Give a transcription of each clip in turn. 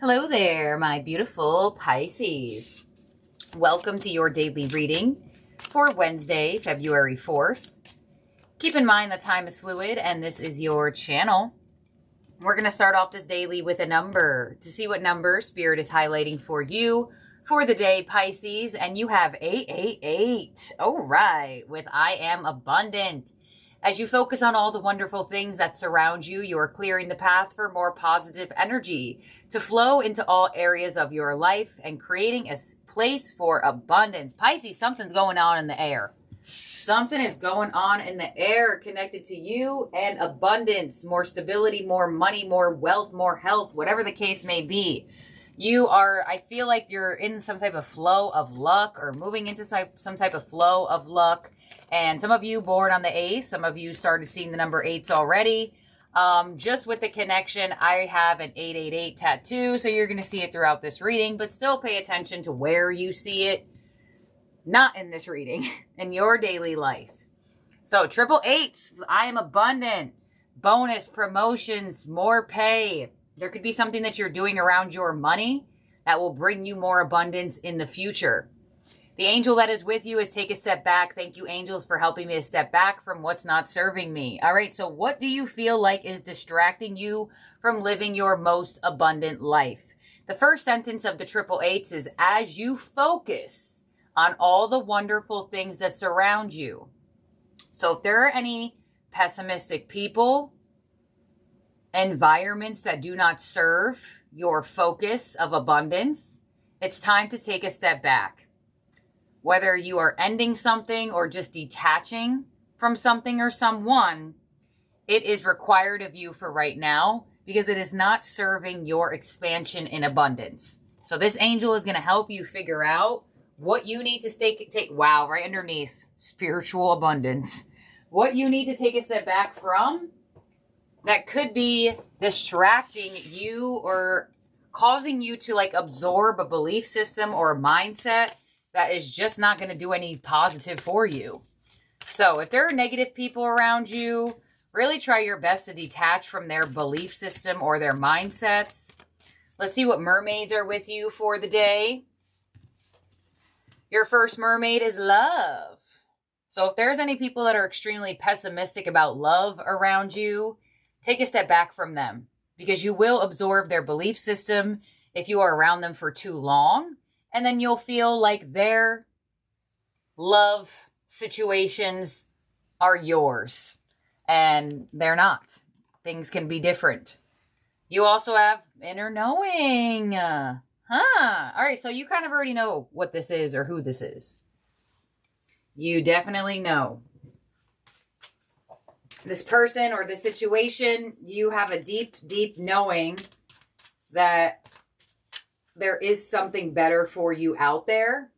Hello there, my beautiful Pisces. Welcome to your daily reading for Wednesday, February 4th. Keep in mind that time is fluid and this is your channel. We're going to start off this daily with a number to see what number Spirit is highlighting for you for the day, Pisces. And you have 888. All right, with I am abundant. As you focus on all the wonderful things that surround you, you are clearing the path for more positive energy to flow into all areas of your life and creating a place for abundance. Pisces, something's going on in the air. Something is going on in the air connected to you and abundance, more stability, more money, more wealth, more health, whatever the case may be. I feel like you're in some type of flow of luck or moving into some type of flow of luck. And some of you born on the 8th, some of you started seeing the number 8s already. Just with the connection, I have an 888 tattoo, so you're going to see it throughout this reading, but still pay attention to where you see it. Not in this reading, in your daily life. So, 888s, I am abundant. Bonus, promotions, more pay. There could be something that you're doing around your money that will bring you more abundance in the future. The angel that is with you is take a step back. Thank you, angels, for helping me to step back from what's not serving me. All right, so what do you feel like is distracting you from living your most abundant life? The first sentence of the 888s is, as you focus on all the wonderful things that surround you. So if there are any pessimistic people, environments that do not serve your focus of abundance, it's time to take a step back. Whether you are ending something or just detaching from something or someone, it is required of you for right now because it is not serving your expansion in abundance. So this angel is going to help you figure out what you need to take, wow, right underneath spiritual abundance, what you need to take a step back from that could be distracting you or causing you to absorb a belief system or a mindset that is just not going to do any positive for you. So if there are negative people around you, really try your best to detach from their belief system or their mindsets. Let's see what mermaids are with you for the day. Your first mermaid is love. So if there's any people that are extremely pessimistic about love around you, take a step back from them because you will absorb their belief system if you are around them for too long. And then you'll feel like their love situations are yours. And they're not. Things can be different. You also have inner knowing. All right, so you kind of already know what this is or who this is. You definitely know. This person or this situation, you have a deep, deep knowing that there is something better for you out there.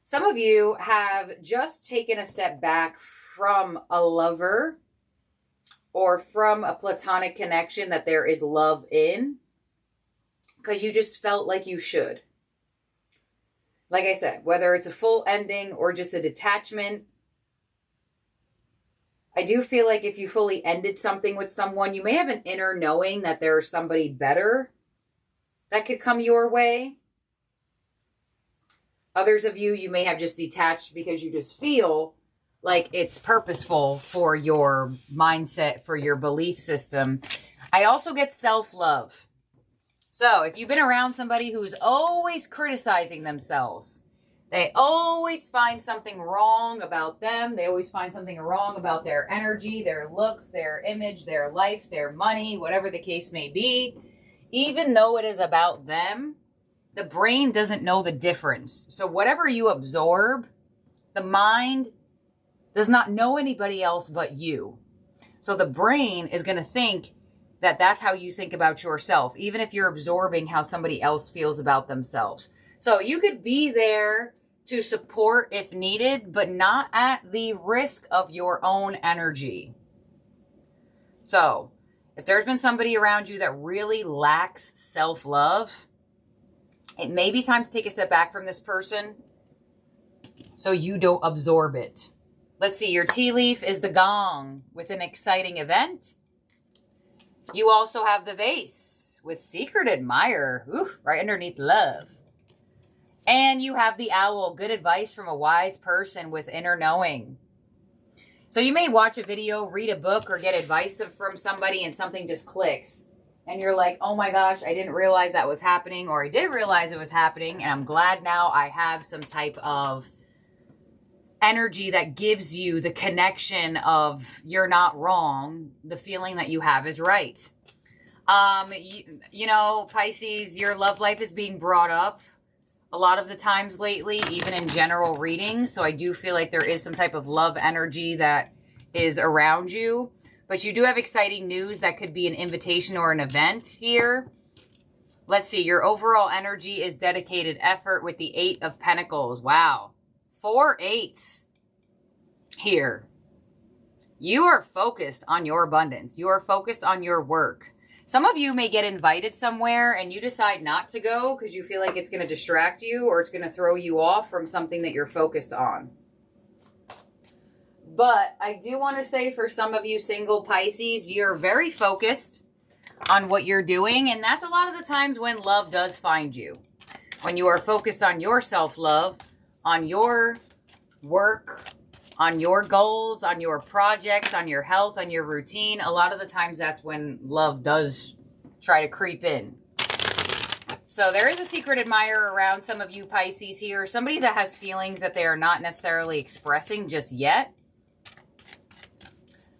Some of you have just taken a step back from a lover or from a platonic connection that there is love in because you just felt like you should. Like I said, whether it's a full ending or just a detachment, I do feel like if you fully ended something with someone, you may have an inner knowing that there's somebody better that could come your way. Others of you may have just detached because you just feel like it's purposeful for your mindset, for your belief system. I also get self-love. So if you've been around somebody who's always criticizing themselves, they always find something wrong about them. They always find something wrong about their energy, their looks, their image, their life, their money, whatever the case may be. Even though it is about them, the brain doesn't know the difference. So whatever you absorb, the mind does not know anybody else but you. So the brain is going to think that that's how you think about yourself, even if you're absorbing how somebody else feels about themselves. So you could be there to support if needed, but not at the risk of your own energy. So if there's been somebody around you that really lacks self-love, it may be time to take a step back from this person so you don't absorb it. Let's see, your tea leaf is the gong with an exciting event. You also have the vase with secret admirer. Oof, right underneath love. And you have the owl, good advice from a wise person with inner knowing. So you may watch a video, read a book, or get advice from somebody and something just clicks. And you're like, oh my gosh, I didn't realize that was happening, or I did realize it was happening, and I'm glad now I have some type of energy that gives you the connection of you're not wrong. The feeling that you have is right. You know, Pisces, your love life is being brought up a lot of the times lately, even in general readings. So I do feel like there is some type of love energy that is around you. But you do have exciting news that could be an invitation or an event here. Let's see. Your overall energy is dedicated effort with the 8 of Pentacles. Wow. 4 8s here. You are focused on your abundance. You are focused on your work. Some of you may get invited somewhere and you decide not to go because you feel like it's going to distract you or it's going to throw you off from something that you're focused on. But I do want to say for some of you single Pisces, you're very focused on what you're doing. And that's a lot of the times when love does find you. When you are focused on your self-love, on your work, on your goals, on your projects, on your health, on your routine, a lot of the times that's when love does try to creep in. So there is a secret admirer around some of you Pisces here. Somebody that has feelings that they are not necessarily expressing just yet.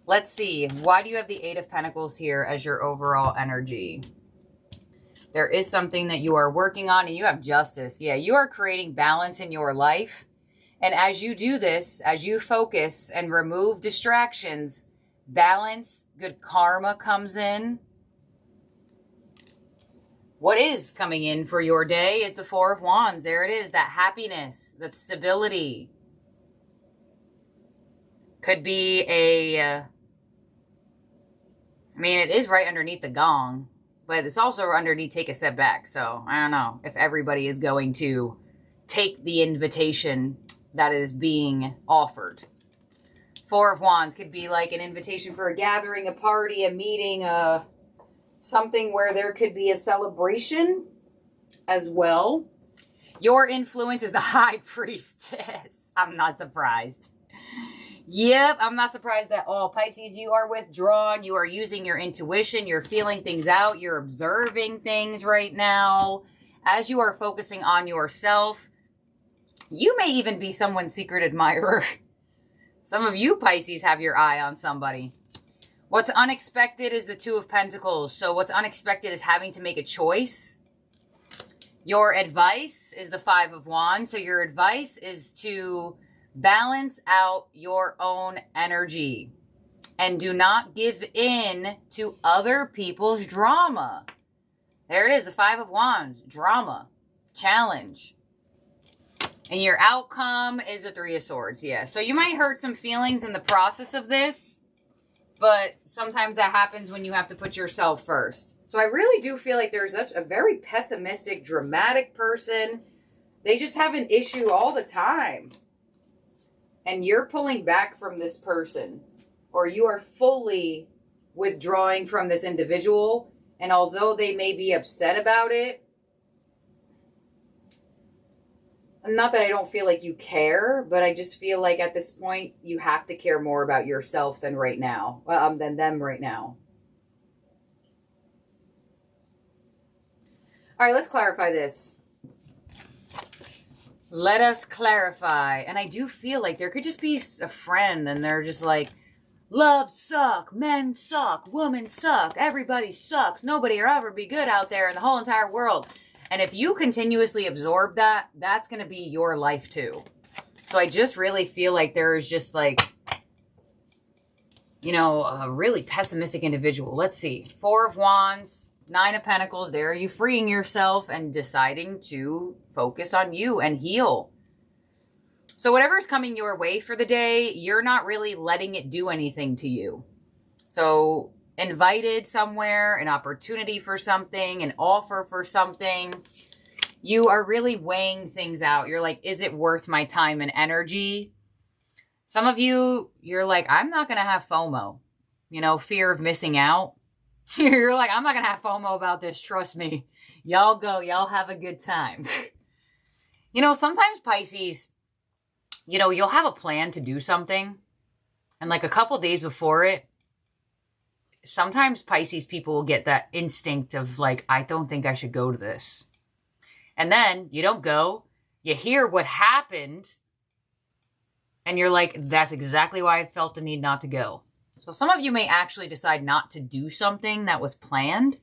Let's see. Why do you have the 8 of Pentacles here as your overall energy? There is something that you are working on and you have justice. Yeah, you are creating balance in your life. And as you do this, as you focus and remove distractions, balance, good karma comes in. What is coming in for your day is the 4 of Wands. There it is, that happiness, that stability. Could be I mean, it is right underneath the gong, but it's also underneath take a step back. So I don't know if everybody is going to take the invitation that is being offered. 4 of Wands could be like an invitation for a gathering, a party, a meeting, something where there could be a celebration as well. Your influence is the High Priestess. I'm not surprised. Yep, I'm not surprised at all. Pisces, you are withdrawn. You are using your intuition. You're feeling things out. You're observing things right now. As you are focusing on yourself, you may even be someone's secret admirer. Some of you Pisces have your eye on somebody. What's unexpected is the 2 of Pentacles. So what's unexpected is having to make a choice. Your advice is the 5 of Wands. So your advice is to balance out your own energy. And do not give in to other people's drama. There it is, the 5 of Wands. Drama. Challenge. And your outcome is the 3 of Swords. Yeah. So you might hurt some feelings in the process of this. But sometimes that happens when you have to put yourself first. So I really do feel like there's such a very pessimistic, dramatic person. They just have an issue all the time. And you're pulling back from this person. Or you are fully withdrawing from this individual. And although they may be upset about it, not that I don't feel like you care, but I just feel like at this point, you have to care more about yourself than right now, than them right now. All right, let's clarify this. Let us clarify. And I do feel like there could just be a friend and they're just like, love suck, men suck, women suck, everybody sucks, nobody will ever be good out there in the whole entire world. And if you continuously absorb that, that's going to be your life too. So I just really feel like there is just like, you know, a really pessimistic individual. Let's see. 4 of Wands, 9 of Pentacles. There are you freeing yourself and deciding to focus on you and heal. So whatever's coming your way for the day, you're not really letting it do anything to you. So invited somewhere, an opportunity for something, an offer for something, you are really weighing things out. You're like, is it worth my time and energy? Some of you, you're like, I'm not going to have FOMO, you know, fear of missing out. You're like, I'm not going to have FOMO about this. Trust me. Y'all go. Y'all have a good time. You know, sometimes Pisces, you know, you'll have a plan to do something. And like a couple days before it, sometimes Pisces people will get that instinct of like, I don't think I should go to this. And then you don't go. You hear what happened. And you're like, that's exactly why I felt the need not to go. So some of you may actually decide not to do something that was planned.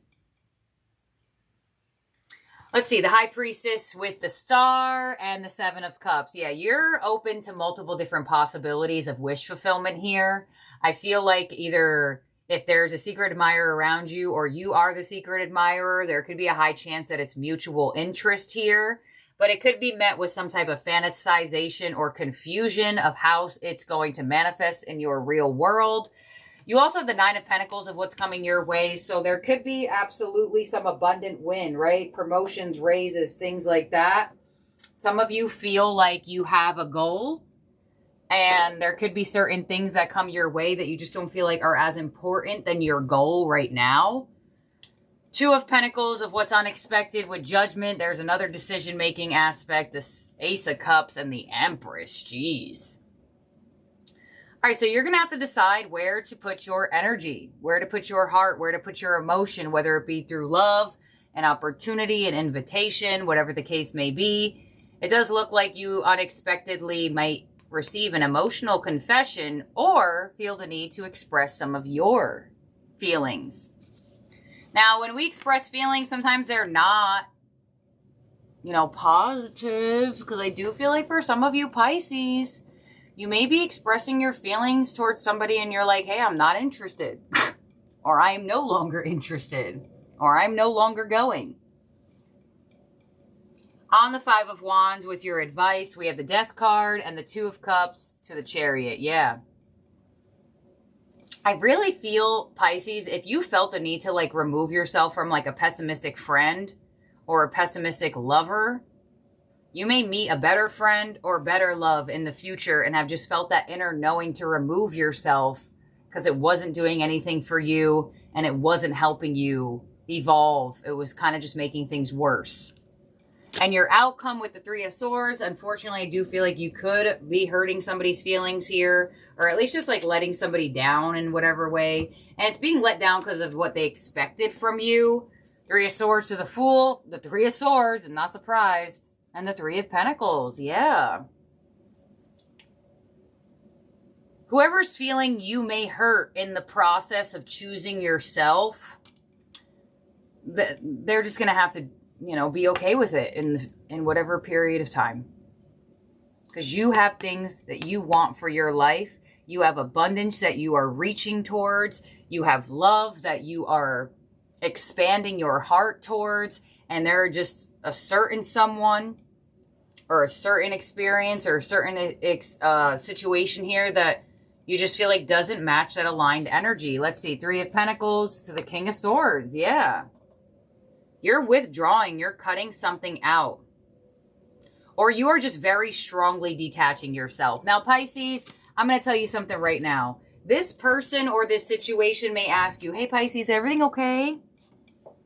Let's see, the High Priestess with the Star and the Seven of Cups. Yeah, you're open to multiple different possibilities of wish fulfillment here. I feel like either if there's a secret admirer around you or you are the secret admirer, there could be a high chance that it's mutual interest here. But it could be met with some type of fantasization or confusion of how it's going to manifest in your real world. You also have the Nine of Pentacles of what's coming your way. So there could be absolutely some abundant win, right? Promotions, raises, things like that. Some of you feel like you have a goal. And there could be certain things that come your way that you just don't feel like are as important than your goal right now. Two of Pentacles of what's unexpected with Judgment. There's another decision-making aspect. The Ace of Cups and the Empress. Jeez. All right, so you're going to have to decide where to put your energy, where to put your heart, where to put your emotion, whether it be through love, an opportunity, an invitation, whatever the case may be. It does look like you unexpectedly might receive an emotional confession or feel the need to express some of your feelings. Now, when we express feelings, sometimes they're not, you know, positive, because I do feel like for some of you Pisces, you may be expressing your feelings towards somebody and you're like, hey, I'm not interested. Or I am no longer interested. Or I'm no longer going. On the Five of Wands with your advice, we have the Death card and the Two of Cups to the Chariot. Yeah. I really feel, Pisces, if you felt the need to like remove yourself from like a pessimistic friend or a pessimistic lover, you may meet a better friend or better love in the future and have just felt that inner knowing to remove yourself because it wasn't doing anything for you and it wasn't helping you evolve. It was kind of just making things worse. And your outcome with the Three of Swords, unfortunately, I do feel like you could be hurting somebody's feelings here, or at least just like letting somebody down in whatever way. And it's being let down because of what they expected from you. Three of Swords to the Fool, the Three of Swords, I'm not surprised. And the Three of Pentacles, yeah. Whoever's feeling you may hurt in the process of choosing yourself, they're just going to have to, you know, be okay with it in whatever period of time. Because you have things that you want for your life. You have abundance that you are reaching towards. You have love that you are expanding your heart towards. And there are just a certain someone or a certain experience or a certain situation here that you just feel like doesn't match that aligned energy. Let's see. Three of Pentacles to the King of Swords. Yeah. You're withdrawing. You're cutting something out. Or you are just very strongly detaching yourself. Now, Pisces, I'm going to tell you something right now. This person or this situation may ask you, hey, Pisces, is everything okay?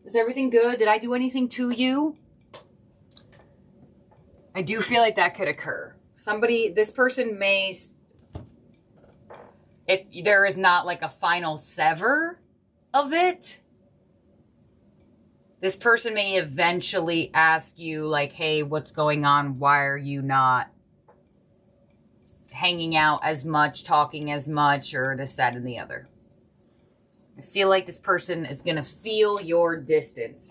Is everything good? Did I do anything to you? I do feel like that could occur. This person may, if there is not like a final sever of it, this person may eventually ask you like, hey, what's going on? Why are you not hanging out as much, talking as much, or this, that, and the other? I feel like this person is going to feel your distance.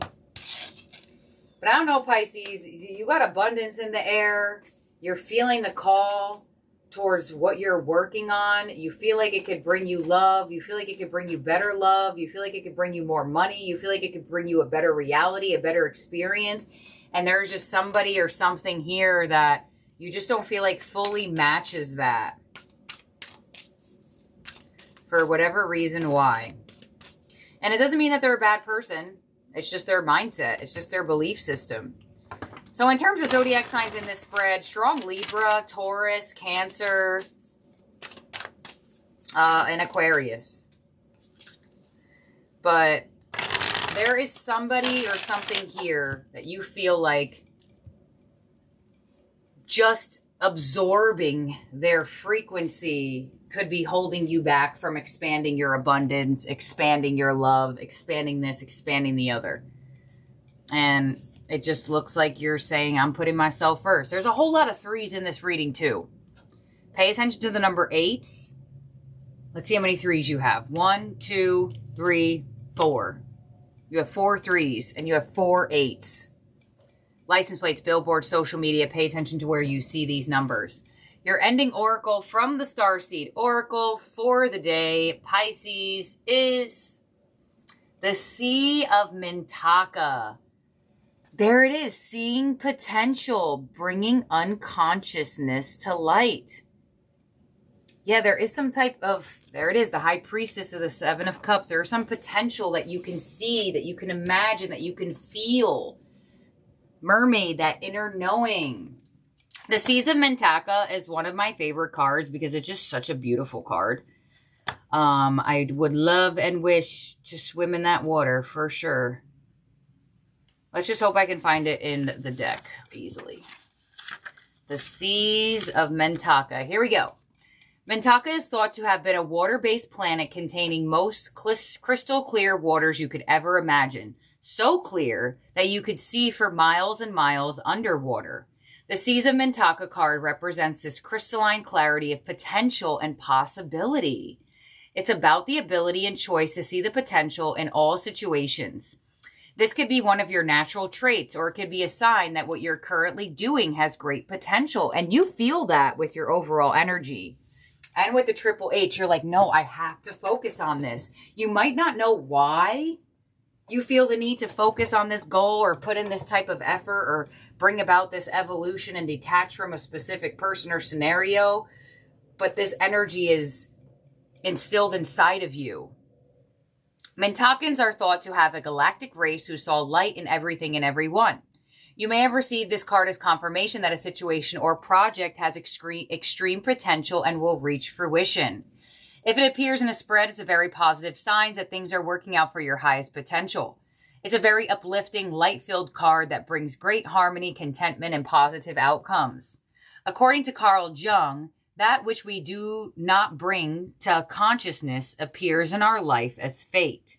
But I don't know, Pisces, you got abundance in the air. You're feeling the call towards what you're working on. You feel like it could bring you love. You feel like it could bring you better love. You feel like it could bring you more money. You feel like it could bring you a better reality, a better experience. And there's just somebody or something here that you just don't feel like fully matches that. For whatever reason why. And it doesn't mean that they're a bad person. It's just their mindset. It's just their belief system. So in terms of zodiac signs in this spread, strong Libra, Taurus, Cancer, and Aquarius. But there is somebody or something here that you feel like just absorbing their frequency could be holding you back from expanding your abundance, expanding your love, expanding this, expanding the other. And it just looks like you're saying, I'm putting myself first. There's a whole lot of 3s in this reading too. Pay attention to the number 8s. Let's see how many 3s you have. 1, 2, 3, 4. You have 4 3s and you have 4 8s. License plates, billboards, social media. Pay attention to where you see these numbers. Your ending oracle from the Starseed Oracle for the day, Pisces, is the Sea of Mintaka. There it is, seeing potential, bringing unconsciousness to light. Yeah, there is some type of, there it is, the High Priestess of the 7 of Cups. There is some potential that you can see, that you can imagine, that you can feel. Mermaid, that inner knowing. The Seas of Mintaka is one of my favorite cards because it's just such a beautiful card. I would love and wish to swim in that water for sure. Let's just hope I can find it in the deck easily. The Seas of Mintaka. Here we go. Mintaka is thought to have been a water-based planet containing most crystal clear waters you could ever imagine. So clear that you could see for miles and miles underwater. The Seas of Mintaka card represents this crystalline clarity of potential and possibility. It's about the ability and choice to see the potential in all situations. This could be one of your natural traits, or it could be a sign that what you're currently doing has great potential. And you feel that with your overall energy. And with the Triple H, you're like, no, I have to focus on this. You might not know why you feel the need to focus on this goal or put in this type of effort or bring about this evolution and detach from a specific person or scenario. But this energy is instilled inside of you. Mintakans are thought to have a galactic race who saw light in everything and everyone. You may have received this card as confirmation that a situation or project has extreme potential and will reach fruition. If it appears in a spread, it's a very positive sign that things are working out for your highest potential. It's a very uplifting, light-filled card that brings great harmony, contentment, and positive outcomes. According to Carl Jung, that which we do not bring to consciousness appears in our life as fate.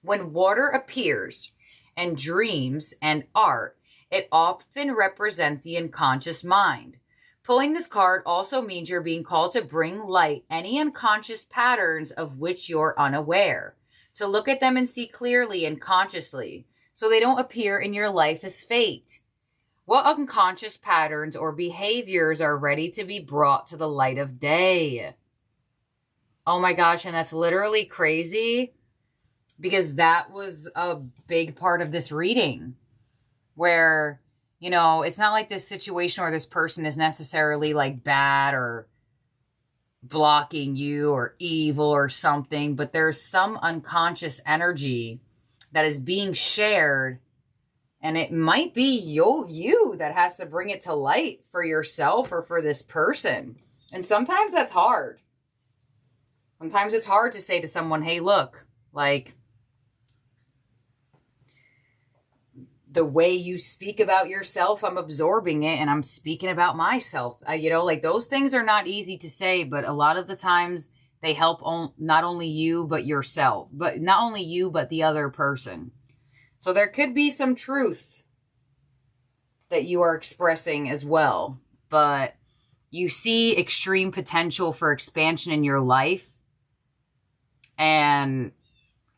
When water appears and dreams and art, it often represents the unconscious mind. Pulling this card also means you're being called to bring light any unconscious patterns of which you're unaware, to look at them and see clearly and consciously, so they don't appear in your life as fate. What unconscious patterns or behaviors are ready to be brought to the light of day? Oh my gosh, and that's literally crazy because that was a big part of this reading where, you know, it's not like this situation or this person is necessarily like bad or blocking you or evil or something, but there's some unconscious energy that is being shared. And it might be you that has to bring it to light for yourself or for this person. And sometimes that's hard. Sometimes it's hard to say to someone, hey, look, like, the way you speak about yourself, I'm absorbing it and I'm speaking about myself. You know, like those things are not easy to say, but a lot of the times they help not only you, but yourself, but not only you, but the other person. So there could be some truth that you are expressing as well, but you see extreme potential for expansion in your life. And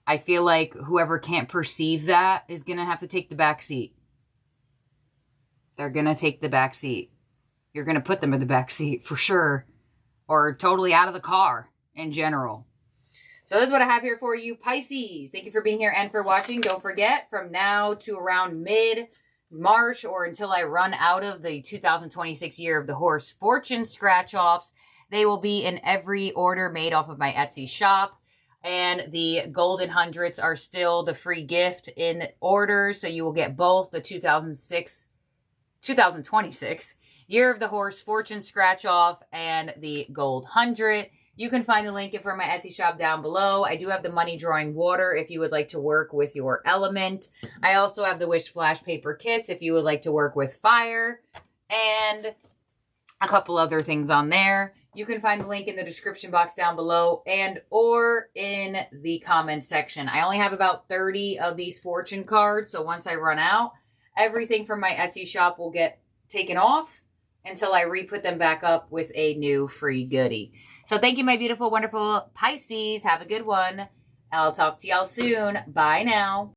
I feel like whoever can't perceive that is going to have to take the back seat. They're going to take the back seat. You're going to put them in the back seat for sure, or totally out of the car in general. So this is what I have here for you, Pisces. Thank you for being here and for watching. Don't forget, from now to around mid-March or until I run out of the 2026 year of the horse fortune scratch-offs, they will be in every order made off of my Etsy shop. And the golden hundreds are still the free gift in order. So you will get both the 2026 year of the horse fortune scratch-off and the gold 100. You can find the link for my Etsy shop down below. I do have the money drawing water if you would like to work with your element. I also have the Wish Flash paper kits if you would like to work with fire, and a couple other things on there. You can find the link in the description box down below and or in the comment section. I only have about 30 of these fortune cards, so once I run out, everything from my Etsy shop will get taken off until I re-put them back up with a new free goodie. So thank you, my beautiful, wonderful Pisces. Have a good one. I'll talk to y'all soon. Bye now.